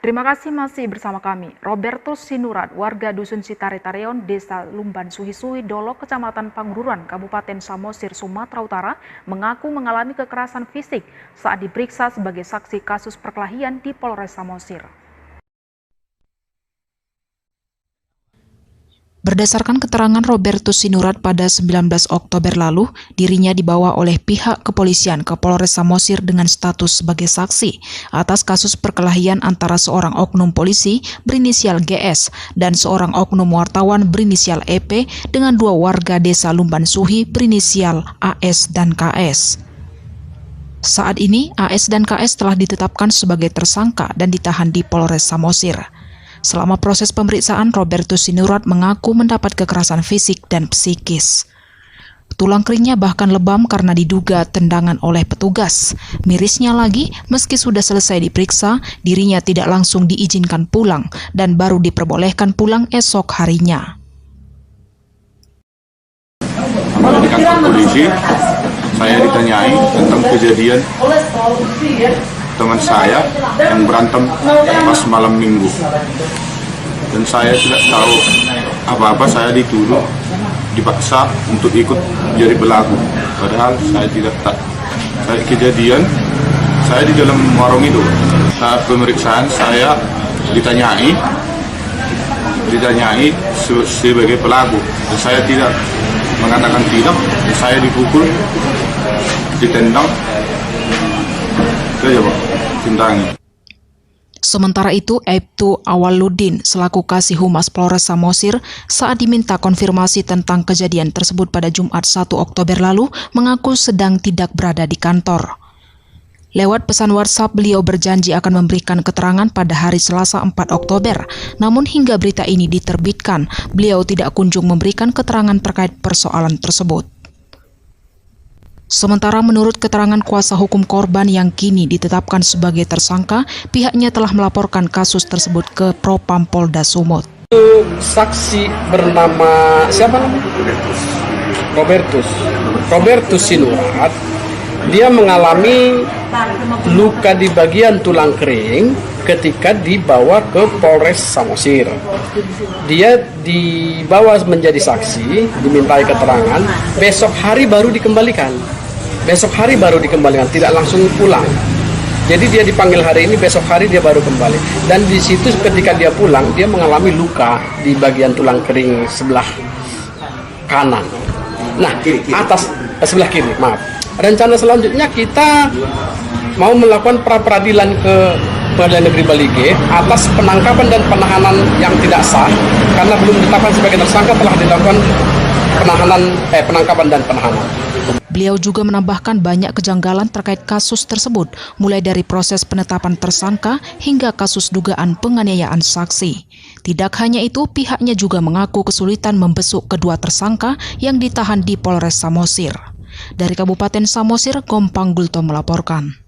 Terima kasih masih bersama kami. Robertus Sinurat, warga Dusun Sitari-Tareon, Desa Lumban Suhi-Suhi, Dolo, Kecamatan Pangururan, Kabupaten Samosir, Sumatera Utara, mengaku mengalami kekerasan fisik saat diperiksa sebagai saksi kasus perkelahian di Polres Samosir. Berdasarkan keterangan Robertus Sinurat pada 19 Oktober lalu, dirinya dibawa oleh pihak kepolisian ke Polres Samosir dengan status sebagai saksi atas kasus perkelahian antara seorang oknum polisi berinisial GS dan seorang oknum wartawan berinisial EP dengan dua warga desa Lumban Suhi berinisial AS dan KS. Saat ini, AS dan KS telah ditetapkan sebagai tersangka dan ditahan di Polres Samosir. Selama proses pemeriksaan, Robertus Sinurat mengaku mendapat kekerasan fisik dan psikis. Tulang keringnya bahkan lebam karena diduga tendangan oleh petugas. Mirisnya lagi, meski sudah selesai diperiksa, dirinya tidak langsung diizinkan pulang dan baru diperbolehkan pulang esok harinya. Di kantor polisi, saya ditanyai tentang kejadian teman saya yang berantem pas malam minggu, dan saya tidak tahu apa-apa. Saya dituduh dipaksa untuk ikut jadi pelaku, padahal saya tidak tahu. Kejadian saya di dalam warung itu, saat pemeriksaan saya ditanyai sebagai pelaku, dan saya tidak mengatakan tidak. Saya dipukul, ditendang. Sementara itu, Aibtu Awaludin selaku Kasih Humas Polres Samosir saat diminta konfirmasi tentang kejadian tersebut pada Jumat 1 Oktober lalu mengaku sedang tidak berada di kantor. Lewat pesan WhatsApp, beliau berjanji akan memberikan keterangan pada hari Selasa 4 Oktober. Namun hingga berita ini diterbitkan, beliau tidak kunjung memberikan keterangan terkait persoalan tersebut. Sementara menurut keterangan kuasa hukum korban yang kini ditetapkan sebagai tersangka, pihaknya telah melaporkan kasus tersebut ke Propam Polda Sumut. Saksi bernama siapa? Robertus Sinurat. Dia mengalami luka di bagian tulang kering ketika dibawa ke Polres Samosir. Dia dibawa menjadi saksi, dimintai keterangan, besok hari baru dikembalikan. Tidak langsung pulang. Jadi dia dipanggil hari ini, besok hari dia baru kembali. Dan di situ ketika dia pulang, dia mengalami luka di bagian tulang kering sebelah kanan. Nah, sebelah kiri, maaf. Rencana selanjutnya kita mau melakukan pra-peradilan ke Pengadilan Negeri Bali G atas penangkapan dan penahanan yang tidak sah, karena belum ditetapkan sebagai tersangka, telah dilakukan penangkapan dan penahanan. Beliau juga menambahkan banyak kejanggalan terkait kasus tersebut, mulai dari proses penetapan tersangka hingga kasus dugaan penganiayaan saksi. Tidak hanya itu, pihaknya juga mengaku kesulitan membesuk kedua tersangka yang ditahan di Polres Samosir. Dari Kabupaten Samosir, Gompang Gulto melaporkan.